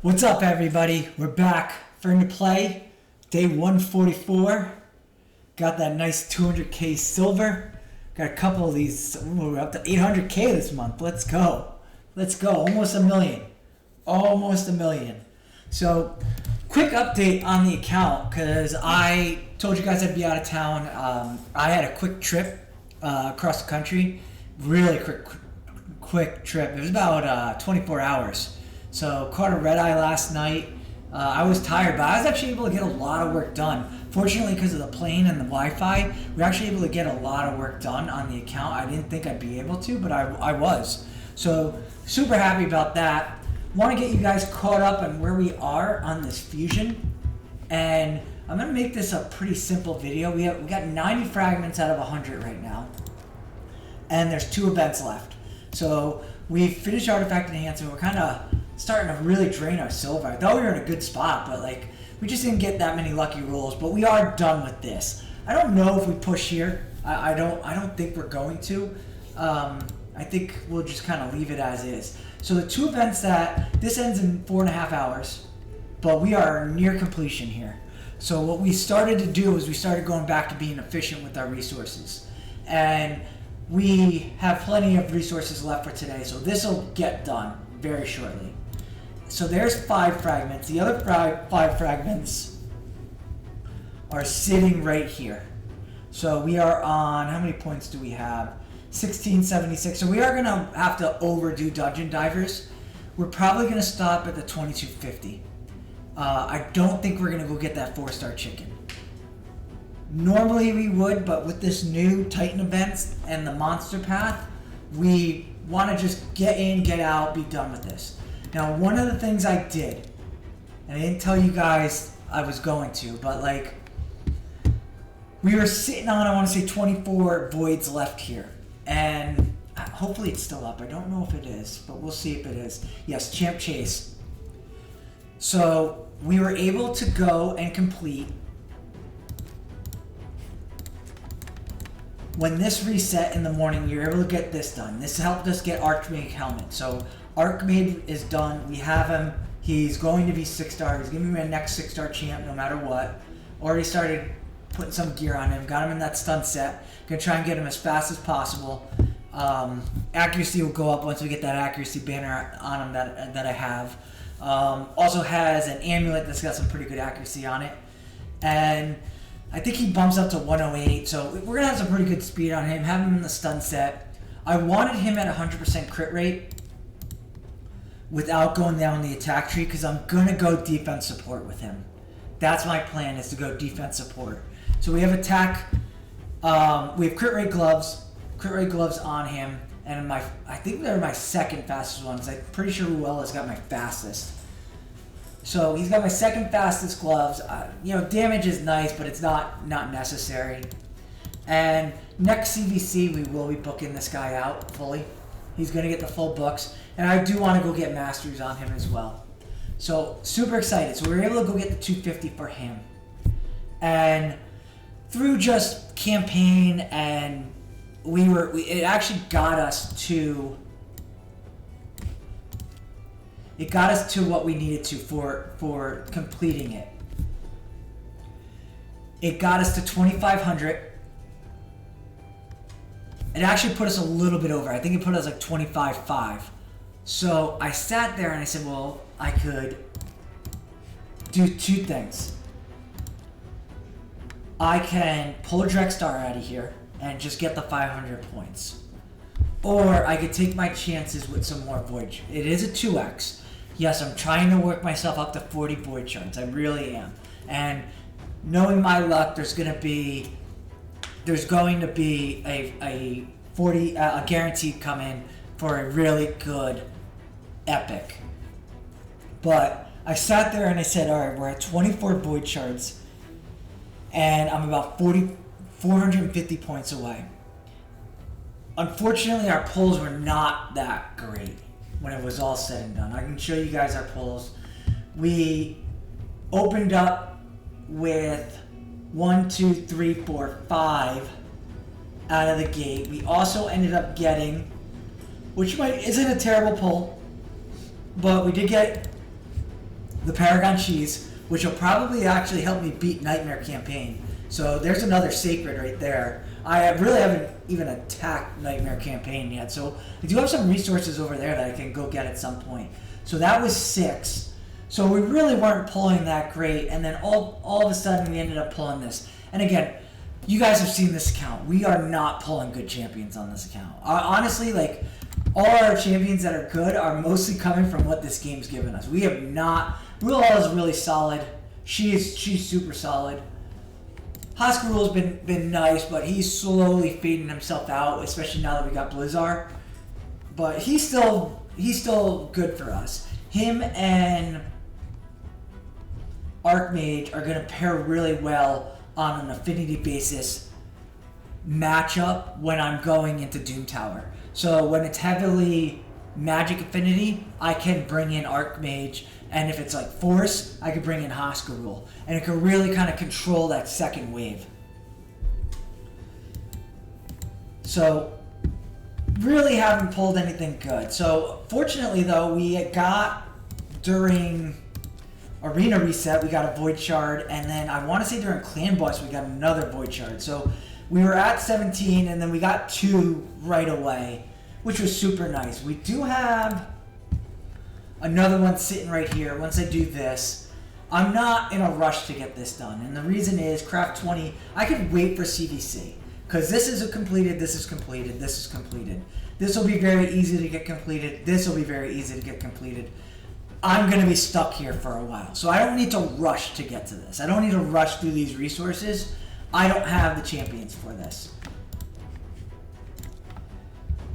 What's up, everybody? We're back. Fern2Play, day 144. Got that nice 200k silver. Got a couple of these. We're up to 800k this month. Let's go. Let's go. Almost a million. Almost a million. So, quick update on the account because I told you guys I'd be out of town. I had a quick trip across the country. Really quick trip. It was about 24 hours. So caught a red eye last night. I was tired, but I was actually able to get a lot of work done. Fortunately, because of the plane and the Wi-Fi, we were actually able to get a lot of work done on the account. I didn't think I'd be able to, but I was. So super happy about that. Want to get you guys caught up on where we are on this fusion. And I'm going to make this a pretty simple video. We got 90 fragments out of 100 right now. And there's 2 events left. So we finished Artifact Enhancement. We're kind of starting to really drain our silver. I thought we were in a good spot, but like we just didn't get that many lucky rolls. But we are done with this. I don't know if we push here. I don't think we're going to. I think we'll just kind of leave it as is. So the 2 events this ends in 4.5 hours, but we are near completion here. So what we started to do is we started going back to being efficient with our resources, and we have plenty of resources left for today. So this will get done very shortly. So there's 5 fragments. The other 5 fragments are sitting right here. So we are on, how many points do we have? 1676. So we are going to have to overdo Dungeon Divers. We're probably going to stop at the 2250. I don't think we're going to go get that 4-star chicken. Normally we would, but with this new Titan events and the monster path, we want to just get in, get out, be done with this. Now, one of the things I did, and I didn't tell you guys I was going to, but like, we were sitting on, I want to say 24 voids left here. And hopefully it's still up. I don't know if it is, but we'll see if it is. Yes, Champ Chase. So we were able to go and complete. When this reset in the morning, you're able to get this done. This helped us get Archmage Helmet. So Archmage is done. We have him. He's going to be 6-star. He's going to be my next 6-star champ no matter what. Already started putting some gear on him. Got him in that stun set. Going to try and get him as fast as possible. Accuracy will go up once we get that accuracy banner on him that I have. Also has an amulet that's got some pretty good accuracy on it. And I think he bumps up to 108, so we're going to have some pretty good speed on him. Have him in the stun set. I wanted him at 100% crit rate without going down the attack tree because I'm going to go defense support with him. That's my plan, is to go defense support. So we have attack, we have crit rate gloves on him, and I think they're my second fastest ones. I'm pretty sure Ruella's got my fastest. So he's got my second fastest gloves. Damage is nice, but it's not necessary. And next CVC, we will be booking this guy out fully. He's going to get the full books. And I do want to go get masteries on him as well. So super excited. So we were able to go get the 250 for him. And through just campaign, and it actually got us to... It got us to what we needed to for completing it. It got us to 2,500. It actually put us a little bit over. I think it put us like 25.5. So I sat there and I said, well, I could do 2 things. I can pull a Drexstar out of here and just get the 500 points. Or I could take my chances with some more Void. It is a 2x. Yes, I'm trying to work myself up to 40 Void Shards. I really am. And knowing my luck, there's going to be a 40 a guaranteed come in for a really good epic. But I sat there and I said, all right, we're at 24 Void Shards, and I'm about 450 points away. Unfortunately, our pulls were not that great when it was all said and done. I can show you guys our pulls. We opened up with 1, 2, 3, 4, 5 out of the gate. We also ended up getting, which isn't a terrible pull, but we did get the Paragon Cheese, which will probably actually help me beat Nightmare Campaign. So there's another sacred right there. I really haven't even attacked Nightmare Campaign yet, so I do have some resources over there that I can go get at some point. So that was 6. So we really weren't pulling that great, and then all of a sudden we ended up pulling this. And again, you guys have seen this account. We are not pulling good champions on this account. Honestly, like, all our champions that are good are mostly coming from what this game's given us. We have not... Rule is really solid. She's super solid. Hoskarul's been nice, but he's slowly fading himself out, especially now that we got Blizzard. But he's still good for us. Him and Archmage are going to pair really well on an affinity basis matchup when I'm going into Doom Tower. So when it's heavily magic affinity, I can bring in Archmage, and if it's like Force, I could bring in Hoskarul, and it can really kind of control that second wave. So really haven't pulled anything good. So fortunately though, we got during Arena Reset, we got a Void Shard, and then I want to say during Clan Boss, we got another Void Shard. So we were at 17, and then we got 2 right away, which was super nice. We do have another one sitting right here. Once I do this, I'm not in a rush to get this done, and the reason is Craft 20, I could wait for CVC, because this is completed, this is completed, this is completed. This will be very easy to get completed, this will be very easy to get completed. I'm going to be stuck here for a while. So I don't need to rush to get to this. I don't need to rush through these resources. I don't have the champions for this.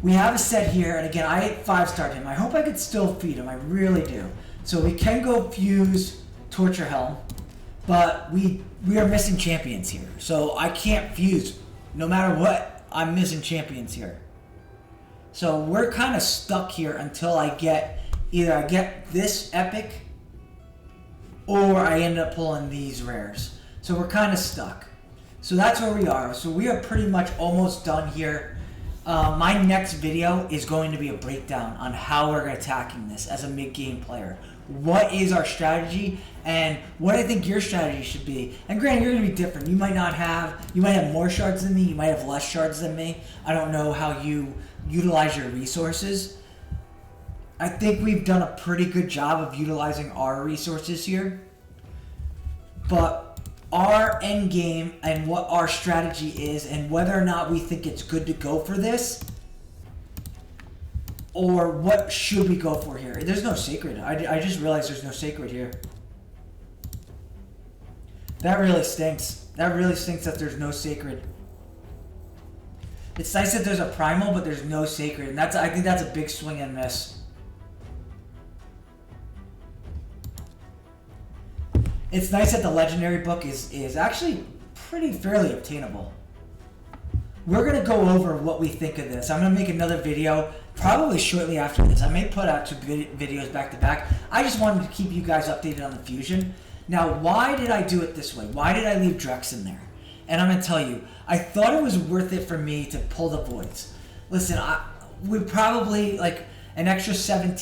We have a set here, and again, I 5-starred him. I hope I could still feed him. I really do. So we can go fuse Torture Helm, but we are missing champions here. So I can't fuse. No matter what, I'm missing champions here. So we're kind of stuck here until I get... Either I get this epic, or I end up pulling these rares. So we're kind of stuck. So that's where we are. So we are pretty much almost done here. My next video is going to be a breakdown on how we're attacking this as a mid-game player. What is our strategy, and what I think your strategy should be. And granted, you're going to be different. You might have more shards than me. You might have less shards than me. I don't know how you utilize your resources. I think we've done a pretty good job of utilizing our resources here. But our end game and what our strategy is, and whether or not we think it's good to go for this, or what should we go for here. There's no sacred. I just realized there's no sacred here. That really stinks. That really stinks that there's no sacred. It's nice that there's a primal, but there's no sacred, and I think that's a big swing and miss. It's nice that the legendary book is actually fairly obtainable. We're going to go over what we think of this. I'm going to make another video probably shortly after this. I may put out 2 videos back to back. I just wanted to keep you guys updated on the fusion. Now, why did I do it this way? Why did I leave Drex in there? And I'm going to tell you, I thought it was worth it for me to pull the voids. Listen, we probably like an extra 7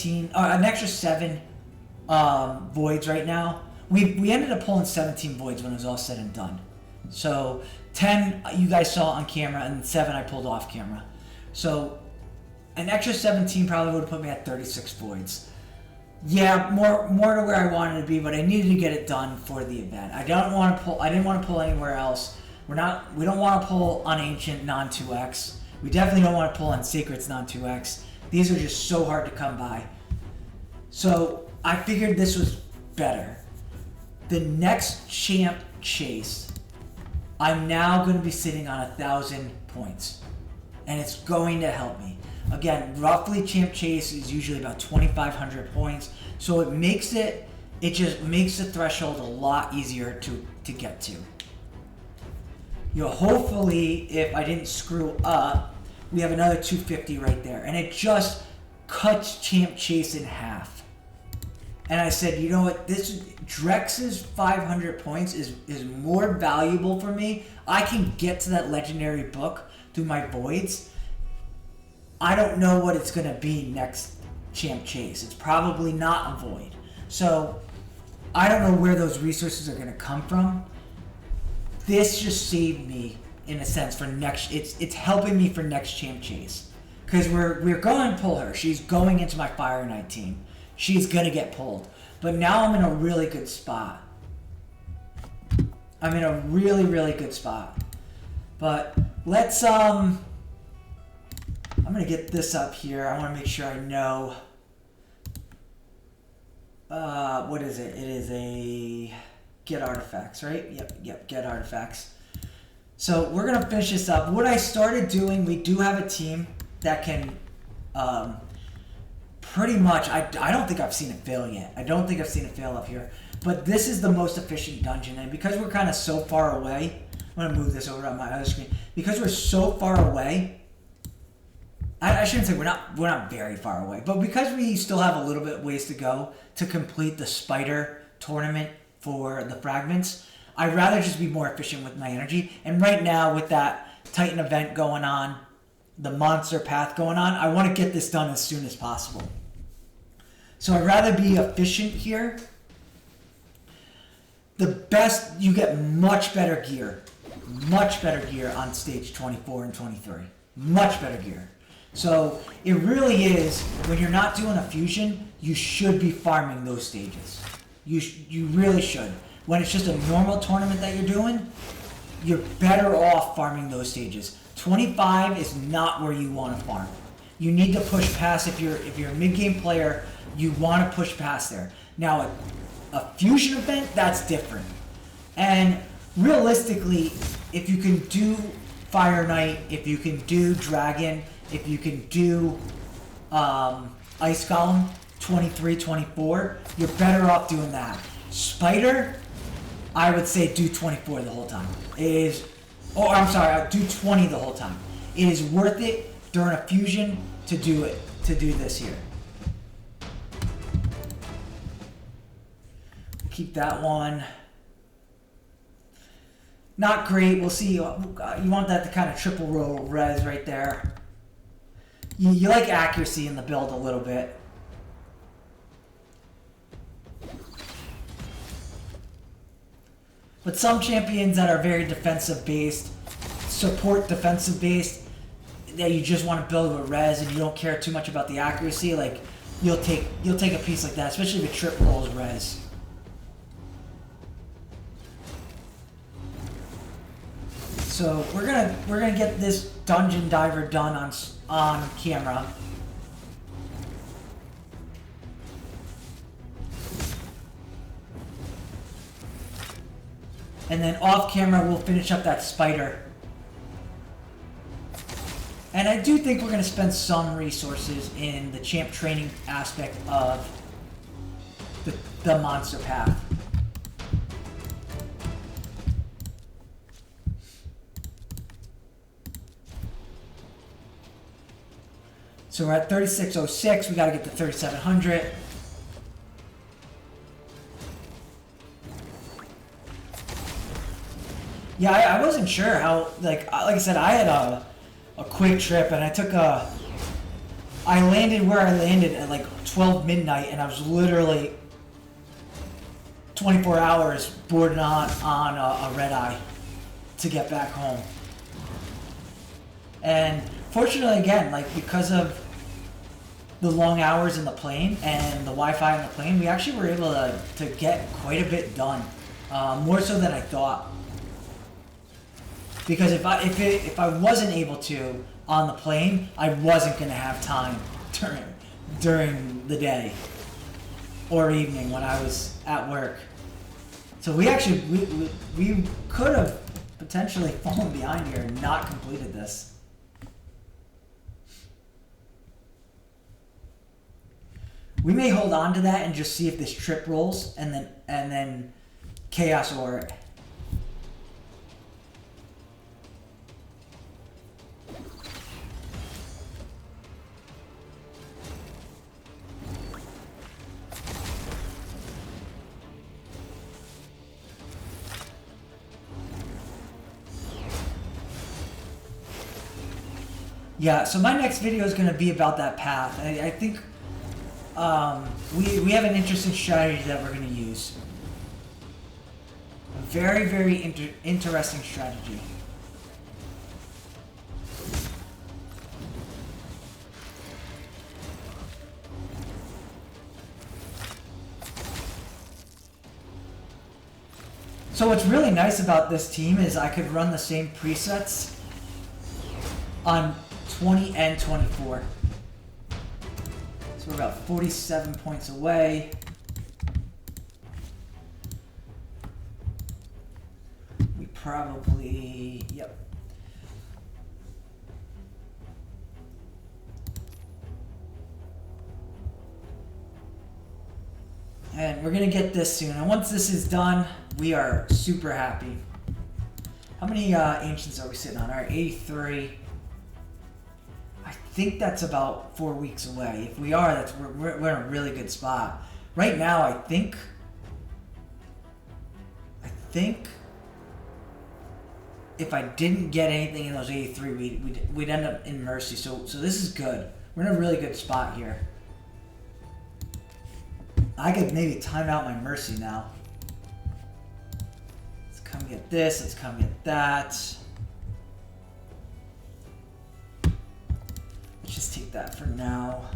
voids right now. We ended up pulling 17 voids when it was all said and done. So 10 you guys saw on camera, and 7 I pulled off camera. So an extra 17 probably would have put me at 36 voids. Yeah, more to where I wanted to be, but I needed to get it done for the event. I didn't want to pull anywhere else. We don't want to pull on Ancient non-2x. We definitely don't want to pull on Sacred's non-2x. These are just so hard to come by. So I figured this was better. The next champ chase, I'm now going to be sitting on 1,000 points, and it's going to help me. Again, roughly champ chase is usually about 2,500 points, so it just makes the threshold a lot easier to get to. Hopefully, if I didn't screw up, we have another 250 right there, and it just cuts champ chase in half. And I said, you know what, this Drex's 500 points is more valuable for me. I can get to that legendary book through my voids. I don't know what it's going to be next champ chase. It's probably not a void. So I don't know where those resources are going to come from. This just saved me in a sense for next. It's helping me for next champ chase, because we're going to pull her. She's going into my Fire Knight team. She's gonna get pulled. But now I'm in a really good spot. I'm in a really, really good spot. But let's I'm gonna get this up here. I want to make sure I know. What is it? It is a get artifacts, right? Yep, get artifacts. So we're gonna finish this up. What I started doing, we do have a team that can pretty much, I don't think I've seen it fail yet. I don't think I've seen it fail up here. But this is the most efficient dungeon, and because we're kind of so far away, I'm gonna move this over on my other screen. Because we're so far away, I shouldn't say we're not very far away, but because we still have a little bit ways to go to complete the spider tournament for the fragments, I'd rather just be more efficient with my energy. And right now, with that Titan event going on, the monster path going on, I want to get this done as soon as possible. So I'd rather be efficient here. The best, you get much better gear on stage 24 and 23. Much better gear. So it really is, when you're not doing a fusion, you should be farming those stages. You really should. When it's just a normal tournament that you're doing, you're better off farming those stages. 25 is not where you want to farm. You need to push past. If you're a mid-game player, you want to push past there. Now, a fusion event, that's different. And realistically, if you can do Fire Knight, if you can do Dragon, if you can do Ice Golem 23, 24, you're better off doing that. Spider, I would say do 24 the whole time. Do 20 the whole time. It is worth it during a fusion to do this here. Keep that one. Not great. We'll see. You want that to kind of triple roll res right there. You like accuracy in the build a little bit. But some champions that are very defensive based, support defensive based, that you just want to build with res and you don't care too much about the accuracy, like you'll take a piece like that, especially if it trip rolls res. So we're gonna get this dungeon diver done on camera. And then off camera, we'll finish up that spider. And I do think we're going to spend some resources in the champ training aspect of the monster path. So we're at 3606, we got to get to 3700. Yeah, I wasn't sure how, like I said, I had a quick trip, and I landed where I landed at like 12 midnight, and I was literally 24 hours boarding on a red eye to get back home. And fortunately, again, like because of the long hours in the plane and the Wi-Fi in the plane, we actually were able to get quite a bit done, more so than I thought. Because if I wasn't able to on the plane, I wasn't going to have time during the day or evening when I was at work. So we actually we could have potentially fallen behind here and not completed this. We may hold on to that and just see if this trip rolls, and then chaos or it. Yeah, so my next video is going to be about that path. I think we have an interesting strategy that we're going to use. Very, very interesting strategy. So what's really nice about this team is I could run the same presets on 20 and 24. So we're about 47 points away. We probably, yep. And we're gonna get this soon. And once this is done, we are super happy. How many ancients are we sitting on? All right, 83. I think that's about 4 weeks away. If we are, we're in a really good spot. Right now, I think if I didn't get anything in those 83, we'd end up in Mercy. So this is good. We're in a really good spot here. I could maybe time out my Mercy now. Let's come get this. Let's come get that. Let's just take that for now.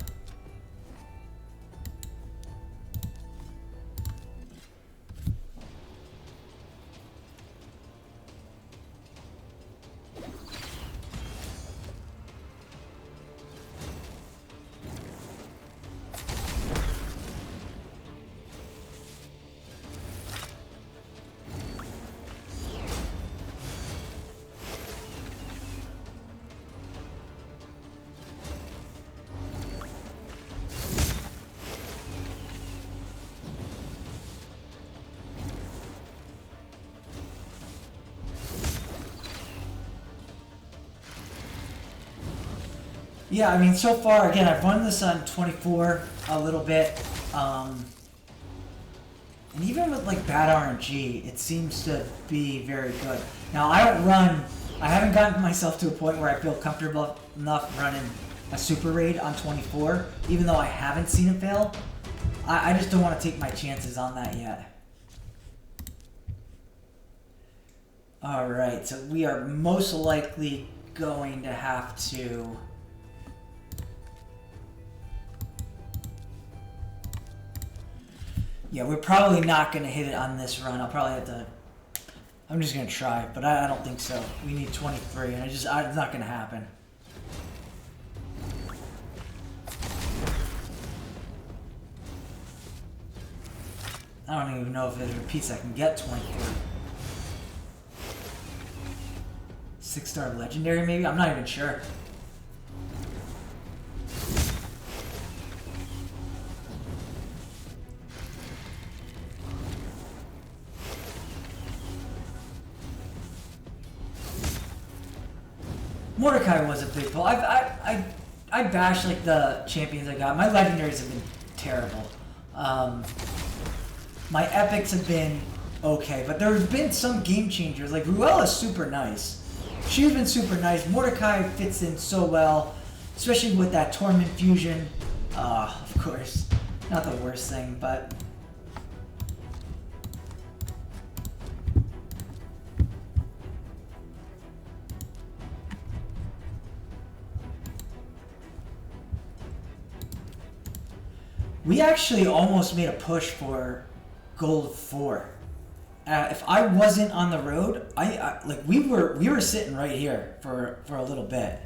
Yeah, I mean, so far, again, I've run this on 24 a little bit, and even with, like, bad RNG, it seems to be very good. Now, I haven't gotten myself to a point where I feel comfortable enough running a super raid on 24, even though I haven't seen it fail. I just don't want to take my chances on that yet. Alright, so we are most likely going to have to... Yeah, we're probably not going to hit it on this run. I'll probably have to... I'm just going to try, but I don't think so. We need 23, and it's not going to happen. I don't even know if it repeats I can get 23. 6-star legendary, maybe? I'm not even sure. Mordecai was a big pull. I bashed like the champions I got. My legendaries have been terrible. My epics have been okay, but there's been some game changers. Like Ruella's super nice. She's been super nice. Mordecai fits in so well, especially with that Torment fusion. Of course, not the worst thing, but. We actually almost made a push for gold 4. If I wasn't on the road, like we were sitting right here for a little bit,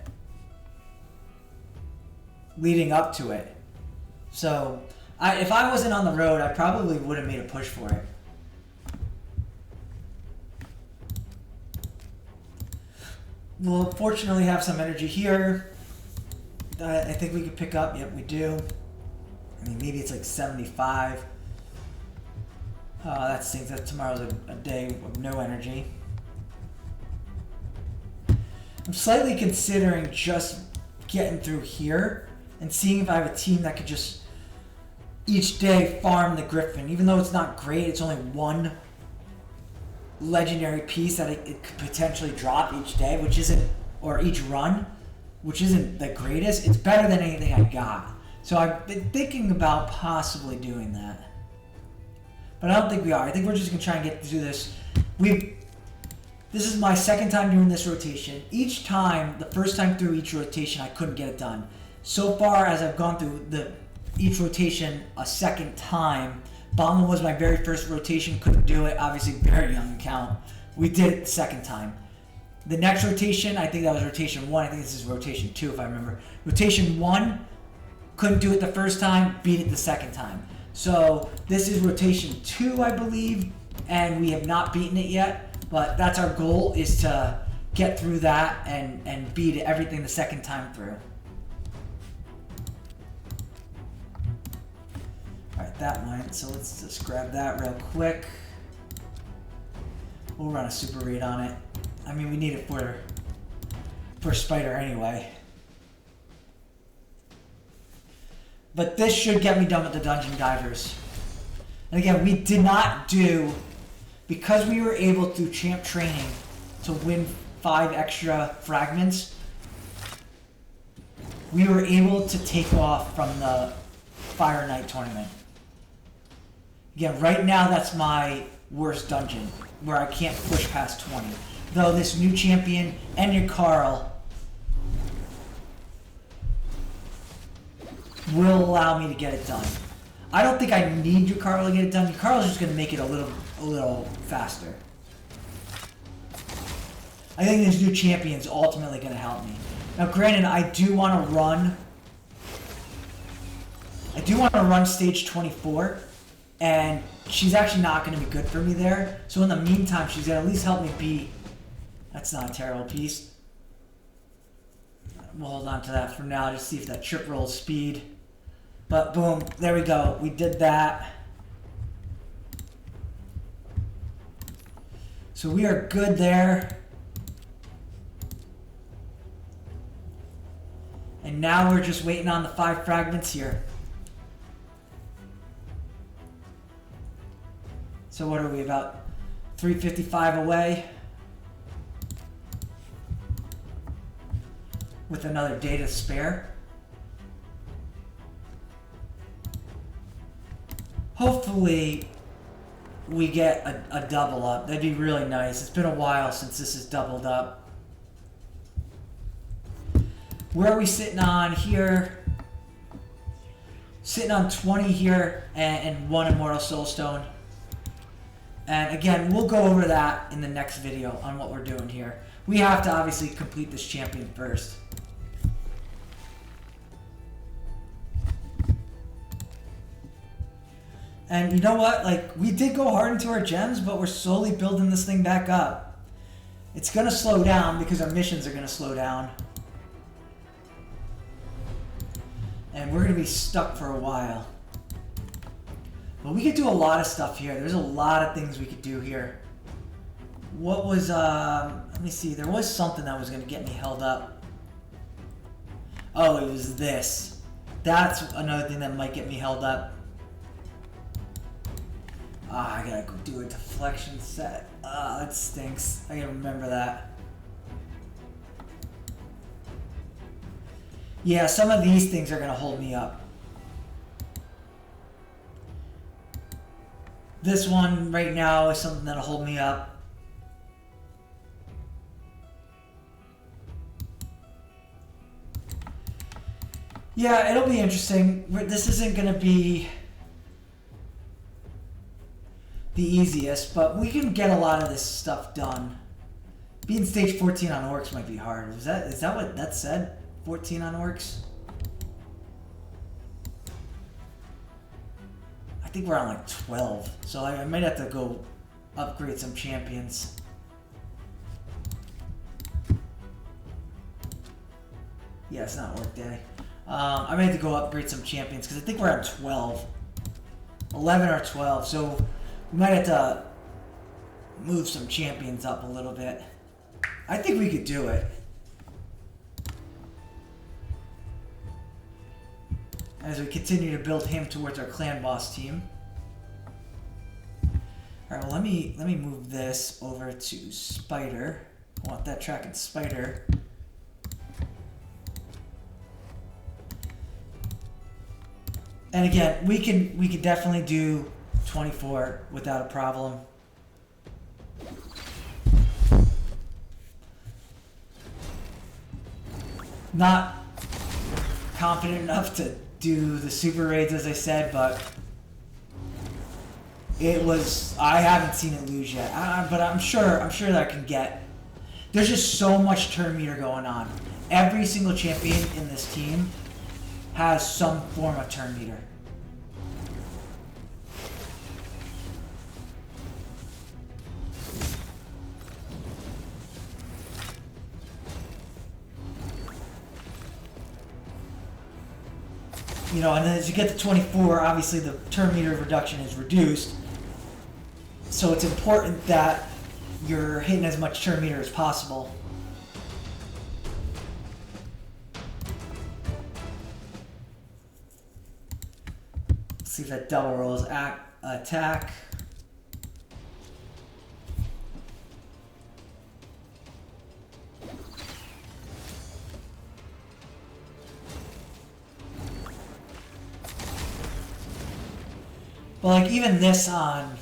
leading up to it. So if I wasn't on the road, I probably would have made a push for it. We'll fortunately have some energy here. I think we could pick up. Yep, we do. I mean, maybe it's like 75. That stinks. That tomorrow's a day of no energy. I'm slightly considering just getting through here and seeing if I have a team that could just each day farm the Griffin. Even though it's not great, it's only one legendary piece that it could potentially drop each day, which isn't, or each run, which isn't the greatest. It's better than anything I got. So I've been thinking about possibly doing that. But I don't think we are. I think we're just going to try and get through this This is my second time doing this rotation. Each time, the first time through each rotation, I couldn't get it done. So far as I've gone through each rotation a second time, Bomba was my very first rotation, couldn't do it, obviously very young account. We did it the second time. The next rotation, I think that was rotation 1, I think this is rotation 2 if I remember. Rotation 1, couldn't do it the first time, beat it the second time. So this is rotation 2, I believe, and we have not beaten it yet, but that's our goal, is to get through that and beat everything the second time through. Alright, that went, so let's just grab that real quick. We'll run a super read on it. I mean, we need it for Spider anyway. But this should get me done with the Dungeon Divers. And again, we did not do, because we were able through champ training to win 5 extra fragments, we were able to take off from the Fire Knight tournament. Again, right now that's my worst dungeon, where I can't push past 20. Though this new champion and your Carl will allow me to get it done. I don't think I need your Carl to get it done. Your Carl is just going to make it a little faster. I think this new champion is ultimately going to help me. Now, granted, I do want to run stage 24, and she's actually not going to be good for me there. So in the meantime, she's going to at least help me beat. That's not a terrible piece. We'll hold on to that for now, just see if that trip rolls speed. But boom, there we go. We did that. So we are good there. And now we're just waiting on the 5 fragments here. So what are we, about 355 away? With another day to spare. Hopefully we get a double up. That'd be really nice. It's been a while since this is doubled up. Where are we sitting on here? Sitting on 20 here and 1 Immortal Soulstone. And again, we'll go over that in the next video on what we're doing here. We have to obviously complete this champion first. And you know what? Like, we did go hard into our gems, but we're slowly building this thing back up. It's going to slow down because our missions are going to slow down. And we're going to be stuck for a while. But we could do a lot of stuff here. There's a lot of things we could do here. What was, let me see. There was something that was going to get me held up. Oh, it was this. That's another thing that might get me held up. Ah, I gotta go do a deflection set. Ah, that stinks. I gotta remember that. Yeah, some of these things are gonna hold me up. This one right now is something that'll hold me up. Yeah, it'll be interesting. This isn't gonna be the easiest, but we can get a lot of this stuff done. Being stage 14 on Orcs might be hard. Is that what that said? 14 on Orcs? I think we're on like 12, so I might have to go upgrade some champions. Yeah, it's not Orc Day. I might have to go upgrade some champions because I think we're on 12. 11 or 12, so we might have to move some champions up a little bit. I think we could do it. As we continue to build him towards our clan boss team. Alright, well let me move this over to Spider. I want that tracking Spider. And again, we can definitely do 24 without a problem. Not confident enough to do the super raids as I said, but it was, I haven't seen it lose yet. But I'm sure that I can get. There's just so much turn meter going on. Every single champion in this team has some form of turn meter. You know, and then as you get to 24, obviously the turn meter reduction is reduced. So it's important that you're hitting as much turn meter as possible. Let's see if that double rolls attack. But like even this on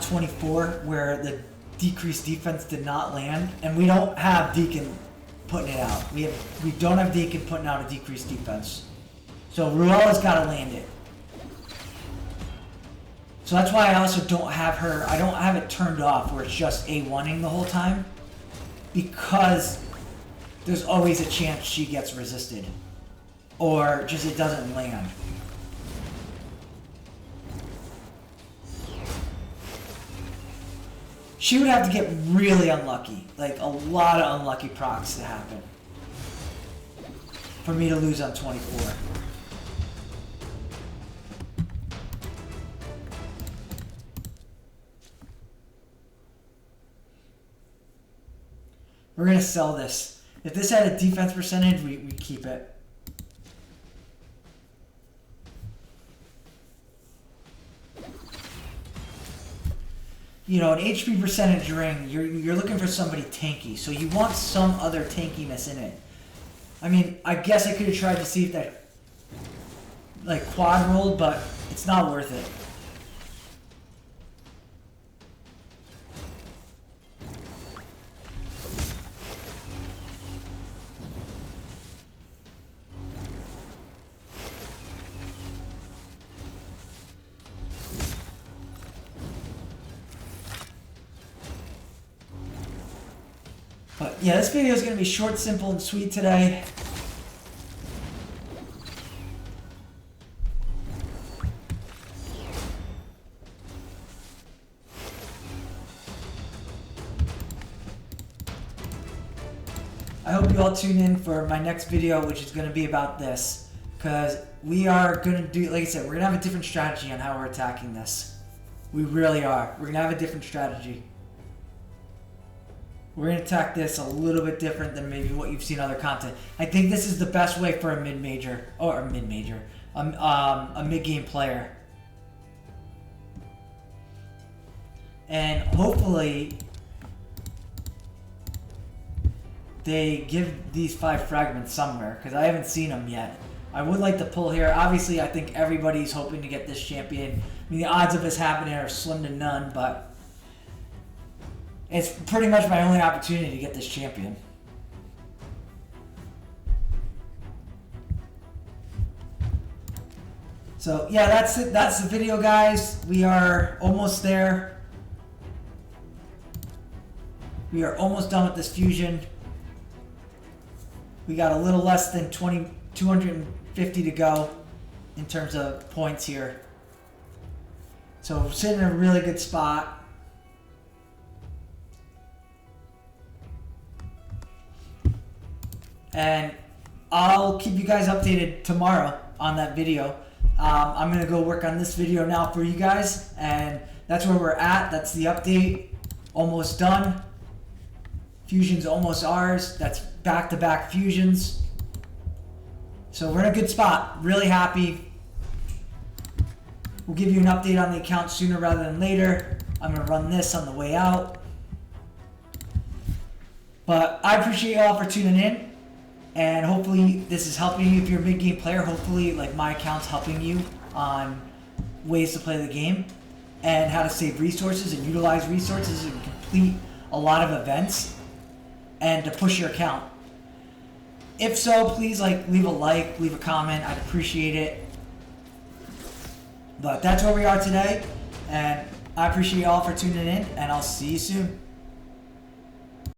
24, where the decreased defense did not land, and we don't have Deacon putting it out. We don't have Deacon putting out a decreased defense. So Ruella's got to land it. So that's why I also don't have her, I don't have it turned off where it's just A1ing the whole time, because there's always a chance she gets resisted. Or just it doesn't land. She would have to get really unlucky. Like a lot of unlucky procs to happen. For me to lose on 24. We're going to sell this. If this had a defense percentage, we keep it. You know, an HP percentage ring, you're looking for somebody tanky, so you want some other tankiness in it. I mean, I guess I could have tried to see if that, like, quad rolled, but it's not worth it. But yeah, this video is going to be short, simple, and sweet today. I hope you all tune in for my next video, which is going to be about this. Because we are going to do, like I said, we're going to have a different strategy on how we're attacking this. We really are. We're going to have a different strategy. We're going to attack this a little bit different than maybe what you've seen other content. I think this is the best way for a mid-major, or a mid-major, a mid-game player. And hopefully they give these 5 fragments somewhere, because I haven't seen them yet. I would like to pull here. Obviously, I think everybody's hoping to get this champion. I mean, the odds of this happening are slim to none, but it's pretty much my only opportunity to get this champion. So yeah, that's it. That's the video, guys. We are almost there. We are almost done with this fusion. We got a little less than 250 to go in terms of points here. So we're sitting in a really good spot. And I'll keep you guys updated tomorrow on that video. I'm going to go work on this video now for you guys. And that's where we're at. That's the update. Almost done. Fusion's almost ours. That's back-to-back fusions. So we're in a good spot. Really happy. We'll give you an update on the account sooner rather than later. I'm going to run this on the way out. But I appreciate you all for tuning in. And hopefully this is helping you if you're a mid-game player. Hopefully, like, my account's helping you on ways to play the game and how to save resources and utilize resources and complete a lot of events and to push your account. If so, please leave a comment. I'd appreciate it. But that's where we are today, and I appreciate you all for tuning in, and I'll see you soon.